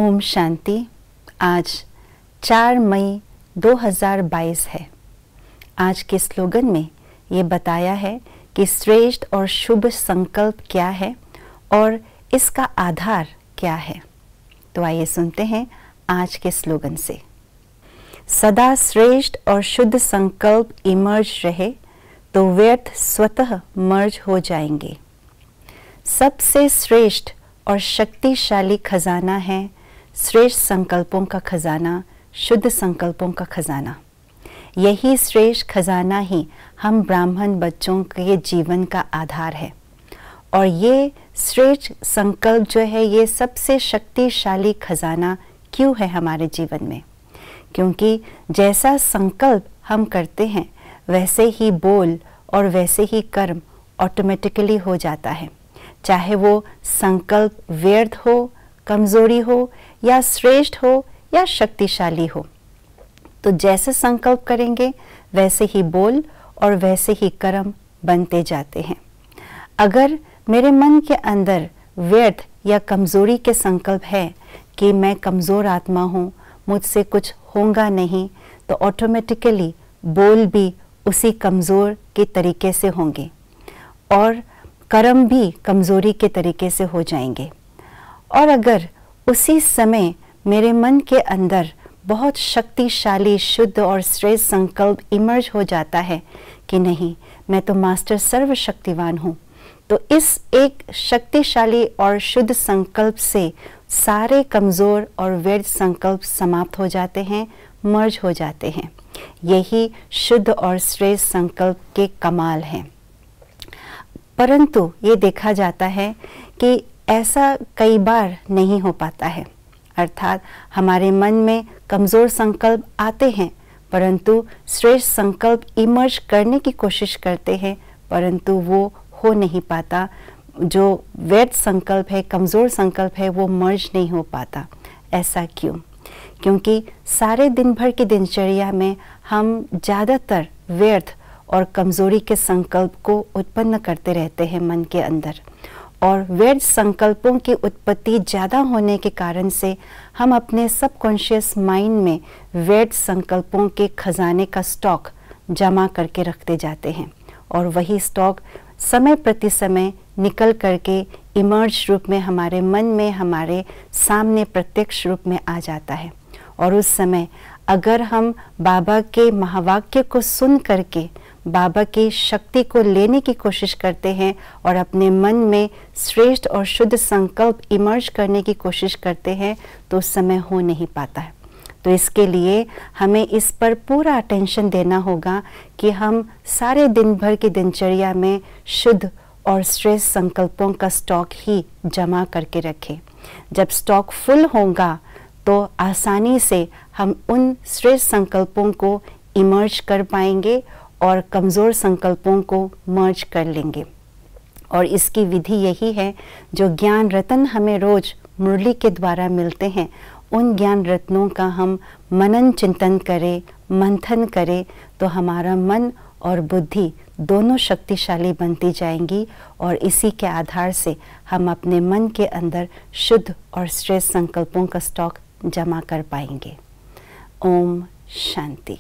ओम शांति। आज 4 मई 2022 है। आज के स्लोगन में ये बताया है कि श्रेष्ठ और शुभ संकल्प क्या है और इसका आधार क्या है। तो आइए सुनते हैं आज के स्लोगन से। सदा श्रेष्ठ और शुद्ध संकल्प इमर्ज रहे तो व्यर्थ स्वतः मर्ज हो जाएंगे। सबसे श्रेष्ठ और शक्तिशाली खजाना है श्रेष्ठ संकल्पों का खजाना, शुद्ध संकल्पों का खजाना। यही श्रेष्ठ खजाना ही हम ब्राह्मण बच्चों के जीवन का आधार है। और ये श्रेष्ठ संकल्प जो है, ये सबसे शक्तिशाली खजाना क्यों है हमारे जीवन में? क्योंकि जैसा संकल्प हम करते हैं वैसे ही बोल और वैसे ही कर्म ऑटोमेटिकली हो जाता है। चाहे वो संकल्प व्यर्थ हो, कमजोरी हो या श्रेष्ठ हो या शक्तिशाली हो। तो जैसे संकल्प करेंगे वैसे ही बोल और वैसे ही कर्म बनते जाते हैं। अगर मेरे मन के अंदर व्यर्थ या कमजोरी के संकल्प है कि मैं कमजोर आत्मा हूँ, मुझसे कुछ होगा नहीं, तो ऑटोमेटिकली बोल भी उसी कमजोर के तरीके से होंगे और कर्म भी कमजोरी के तरीके से हो जाएंगे। और अगर उसी समय मेरे मन के अंदर बहुत शक्तिशाली, शुद्ध और श्रेष्ठ संकल्प इमर्ज हो जाता है कि नहीं, मैं तो मास्टर सर्वशक्तिवान हूँ, तो इस एक शक्तिशाली और शुद्ध संकल्प से सारे कमज़ोर और व्यर्थ संकल्प समाप्त हो जाते हैं, मर्ज हो जाते हैं। यही शुद्ध और श्रेष्ठ संकल्प के कमाल हैं। परंतु ये देखा जाता है कि ऐसा कई बार नहीं हो पाता है। अर्थात हमारे मन में कमज़ोर संकल्प आते हैं, परंतु श्रेष्ठ संकल्प इमर्ज करने की कोशिश करते हैं, परंतु वो हो नहीं पाता। जो व्यर्थ संकल्प है, कमज़ोर संकल्प है, वो मर्ज नहीं हो पाता। ऐसा क्यों? क्योंकि सारे दिन भर की दिनचर्या में हम ज़्यादातर व्यर्थ और कमज़ोरी के संकल्प को उत्पन्न करते रहते हैं मन के अंदर। और व्यर्थ संकल्पों की उत्पत्ति ज़्यादा होने के कारण से हम अपने सबकॉन्शियस माइंड में व्यर्थ संकल्पों के खजाने का स्टॉक जमा करके रखते जाते हैं। और वही स्टॉक समय प्रति समय निकल करके इमर्ज रूप में हमारे मन में, हमारे सामने प्रत्यक्ष रूप में आ जाता है। और उस समय अगर हम बाबा के महावाक्य को सुन करके बाबा की शक्ति को लेने की कोशिश करते हैं और अपने मन में श्रेष्ठ और शुद्ध संकल्प इमर्ज करने की कोशिश करते हैं, तो उस समय हो नहीं पाता है। तो इसके लिए हमें इस पर पूरा अटेंशन देना होगा कि हम सारे दिन भर की दिनचर्या में शुद्ध और श्रेष्ठ संकल्पों का स्टॉक ही जमा करके रखें। जब स्टॉक फुल होगा तो आसानी से हम उन श्रेष्ठ संकल्पों को इमर्ज कर पाएंगे और कमज़ोर संकल्पों को मर्ज कर लेंगे। और इसकी विधि यही है, जो ज्ञान रत्न हमें रोज मुरली के द्वारा मिलते हैं, उन ज्ञान रत्नों का हम मनन चिंतन करें, मंथन करें, तो हमारा मन और बुद्धि दोनों शक्तिशाली बनती जाएंगी और इसी के आधार से हम अपने मन के अंदर शुद्ध और श्रेष्ठ संकल्पों का स्टॉक जमा कर पाएंगे। ओम शांति।